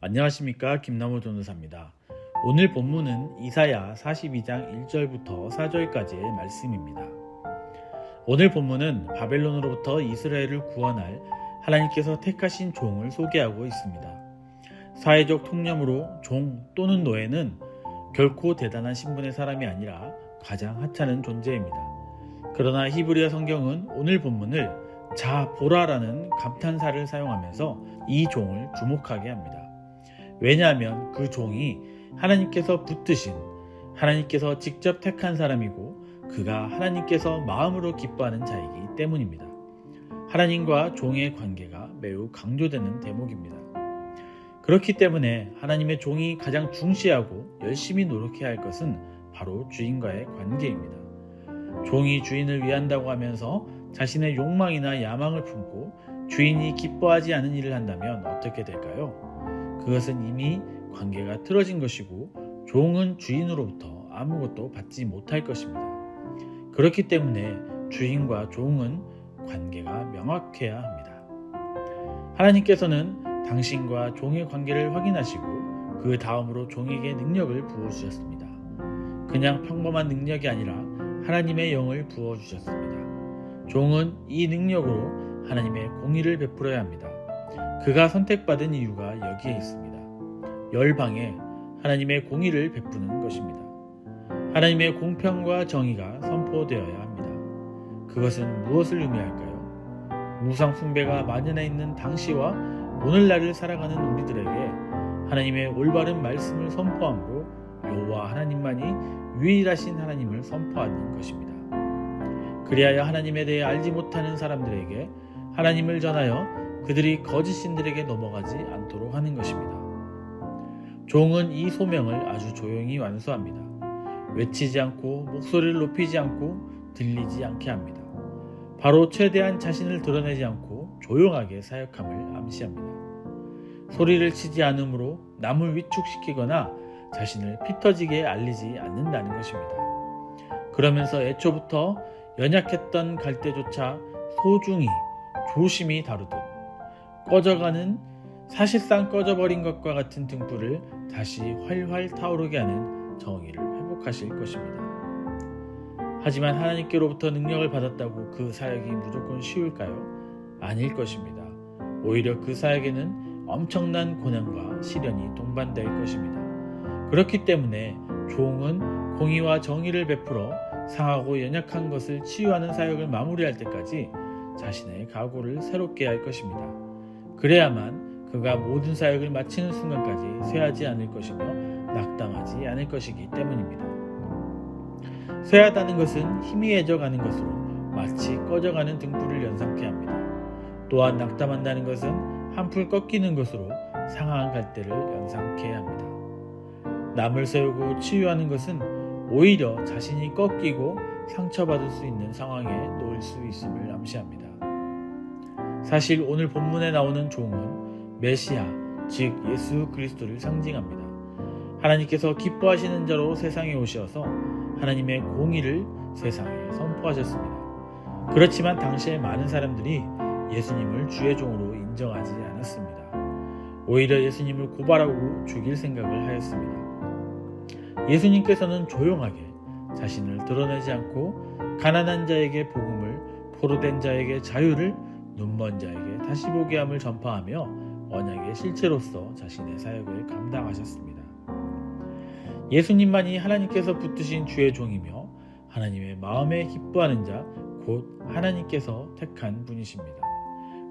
안녕하십니까, 김나무 전도사입니다. 오늘 본문은 이사야 42장 1절부터 4절까지의 말씀입니다. 오늘 본문은 바벨론으로부터 이스라엘을 구원할 하나님께서 택하신 종을 소개하고 있습니다. 사회적 통념으로 종 또는 노예는 결코 대단한 신분의 사람이 아니라 가장 하찮은 존재입니다. 그러나 히브리어 성경은 오늘 본문을 자 보라라는 감탄사를 사용하면서 이 종을 주목하게 합니다. 왜냐하면 그 종이 하나님께서 붙드신, 하나님께서 직접 택한 사람이고 그가 하나님께서 마음으로 기뻐하는 자이기 때문입니다. 하나님과 종의 관계가 매우 강조되는 대목입니다. 그렇기 때문에 하나님의 종이 가장 중시하고 열심히 노력해야 할 것은 바로 주인과의 관계입니다. 종이 주인을 위한다고 하면서 자신의 욕망이나 야망을 품고 주인이 기뻐하지 않은 일을 한다면 어떻게 될까요? 그것은 이미 관계가 틀어진 것이고 종은 주인으로부터 아무것도 받지 못할 것입니다. 그렇기 때문에 주인과 종은 관계가 명확해야 합니다. 하나님께서는 당신과 종의 관계를 확인하시고 그 다음으로 종에게 능력을 부어주셨습니다. 그냥 평범한 능력이 아니라 하나님의 영을 부어주셨습니다. 종은 이 능력으로 하나님의 공의를 베풀어야 합니다. 그가 선택받은 이유가 여기에 있습니다. 열방에 하나님의 공의를 베푸는 것입니다. 하나님의 공평과 정의가 선포되어야 합니다. 그것은 무엇을 의미할까요? 우상 숭배가 만연해 있는 당시와 오늘날을 살아가는 우리들에게 하나님의 올바른 말씀을 선포함으로 여호와 하나님만이 유일하신 하나님을 선포하는 것입니다. 그리하여 하나님에 대해 알지 못하는 사람들에게 하나님을 전하여 그들이 거짓 신들에게 넘어가지 않도록 하는 것입니다. 종은 이 소명을 아주 조용히 완수합니다. 외치지 않고 목소리를 높이지 않고 들리지 않게 합니다. 바로 최대한 자신을 드러내지 않고 조용하게 사역함을 암시합니다. 소리를 치지 않으므로 남을 위축시키거나 자신을 피 터지게 알리지 않는다는 것입니다. 그러면서 애초부터 연약했던 갈대조차 소중히 조심히 다루듯 사실상 꺼져버린 것과 같은 등불을 다시 활활 타오르게 하는 정의를 회복하실 것입니다. 하지만 하나님께로부터 능력을 받았다고 그 사역이 무조건 쉬울까요? 아닐 것입니다. 오히려 그 사역에는 엄청난 고난과 시련이 동반될 것입니다. 그렇기 때문에 종은 공의와 정의를 베풀어 상하고 연약한 것을 치유하는 사역을 마무리할 때까지 자신의 각오를 새롭게 할 것입니다. 그래야만 그가 모든 사역을 마치는 순간까지 쇠하지 않을 것이며 낙담하지 않을 것이기 때문입니다. 쇠하다는 것은 희미해져 가는 것으로 마치 꺼져가는 등불을 연상케 합니다. 또한 낙담한다는 것은 한풀 꺾이는 것으로 상한 갈대를 연상케 합니다. 남을 세우고 치유하는 것은 오히려 자신이 꺾이고 상처받을 수 있는 상황에 놓일 수 있음을 암시합니다. 사실 오늘 본문에 나오는 종은 메시아, 즉 예수 그리스도를 상징합니다. 하나님께서 기뻐하시는 자로 세상에 오셔서 하나님의 공의를 세상에 선포하셨습니다. 그렇지만 당시에 많은 사람들이 예수님을 주의 종으로 인정하지 않았습니다. 오히려 예수님을 고발하고 죽일 생각을 하였습니다. 예수님께서는 조용하게 자신을 드러내지 않고 가난한 자에게 복음을, 포로된 자에게 자유를, 눈먼 자에게 다시 보게 함을 전파하며 언약의 실체로서 자신의 사역을 감당하셨습니다. 예수님만이 하나님께서 붙드신 주의 종이며 하나님의 마음에 기뻐하는 자, 곧 하나님께서 택한 분이십니다.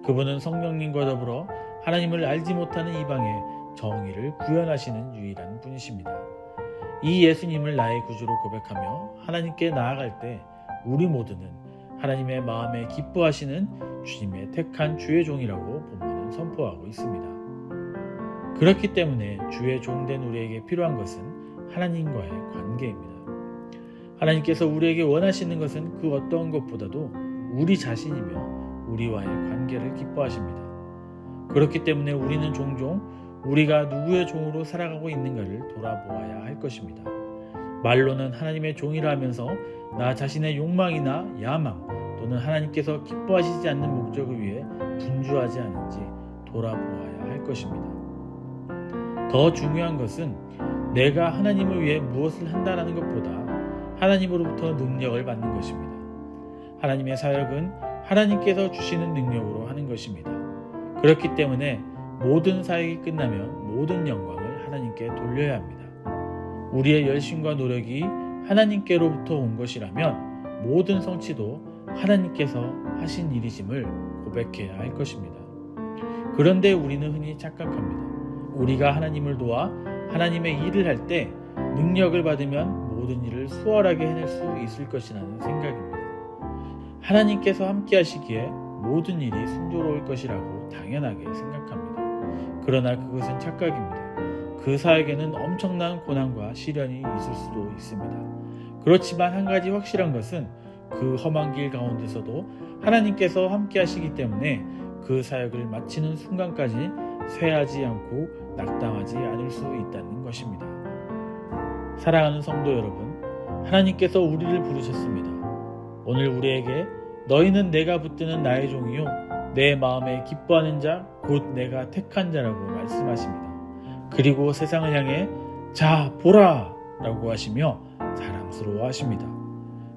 그분은 성령님과 더불어 하나님을 알지 못하는 이방에 정의를 구현하시는 유일한 분이십니다. 이 예수님을 나의 구주로 고백하며 하나님께 나아갈 때 우리 모두는 하나님의 마음에 기뻐하시는 주님의 택한 주의 종이라고 본문은 선포하고 있습니다. 그렇기 때문에 주의 종된 우리에게 필요한 것은 하나님과의 관계입니다. 하나님께서 우리에게 원하시는 것은 그 어떤 것보다도 우리 자신이며 우리와의 관계를 기뻐하십니다. 그렇기 때문에 우리는 종종 우리가 누구의 종으로 살아가고 있는가를 돌아보아야 할 것입니다. 말로는 하나님의 종이라 하면서 나 자신의 욕망이나 야망 또는 하나님께서 기뻐하시지 않는 목적을 위해 분주하지 않은지 돌아보아야 할 것입니다. 더 중요한 것은 내가 하나님을 위해 무엇을 한다는 것보다 하나님으로부터 능력을 받는 것입니다. 하나님의 사역은 하나님께서 주시는 능력으로 하는 것입니다. 그렇기 때문에 모든 사역이 끝나면 모든 영광을 하나님께 돌려야 합니다. 우리의 열심과 노력이 하나님께로부터 온 것이라면 모든 성취도 하나님께서 하신 일이심을 고백해야 할 것입니다. 그런데 우리는 흔히 착각합니다. 우리가 하나님을 도와 하나님의 일을 할 때 능력을 받으면 모든 일을 수월하게 해낼 수 있을 것이라는 생각입니다. 하나님께서 함께 하시기에 모든 일이 순조로울 것이라고 당연하게 생각합니다. 그러나 그것은 착각입니다. 그 사역에는 엄청난 고난과 시련이 있을 수도 있습니다. 그렇지만 한 가지 확실한 것은 그 험한 길 가운데서도 하나님께서 함께 하시기 때문에 그 사역을 마치는 순간까지 쇠하지 않고 낙담하지 않을 수 있다는 것입니다. 사랑하는 성도 여러분, 하나님께서 우리를 부르셨습니다. 오늘 우리에게 너희는 내가 붙드는 나의 종이요 내 마음에 기뻐하는 자 곧 내가 택한 자라고 말씀하십니다. 그리고 세상을 향해 자 보라 라고 하시며 사랑스러워 하십니다.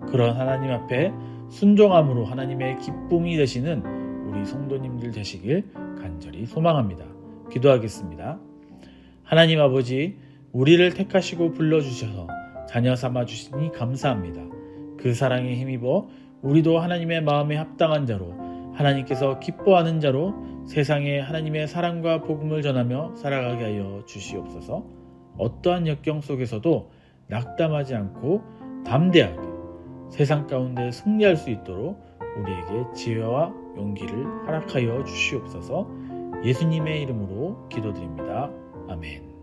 그런 하나님 앞에 순종함으로 하나님의 기쁨이 되시는 우리 성도님들 되시길 간절히 소망합니다. 기도하겠습니다. 하나님 아버지, 우리를 택하시고 불러주셔서 자녀 삼아주시니 감사합니다. 그 사랑에 힘입어 우리도 하나님의 마음에 합당한 자로 하나님께서 기뻐하는 자로 세상에 하나님의 사랑과 복음을 전하며 살아가게 하여 주시옵소서. 어떠한 역경 속에서도 낙담하지 않고 담대하게 세상 가운데 승리할 수 있도록 우리에게 지혜와 용기를 허락하여 주시옵소서. 예수님의 이름으로 기도드립니다. 아멘.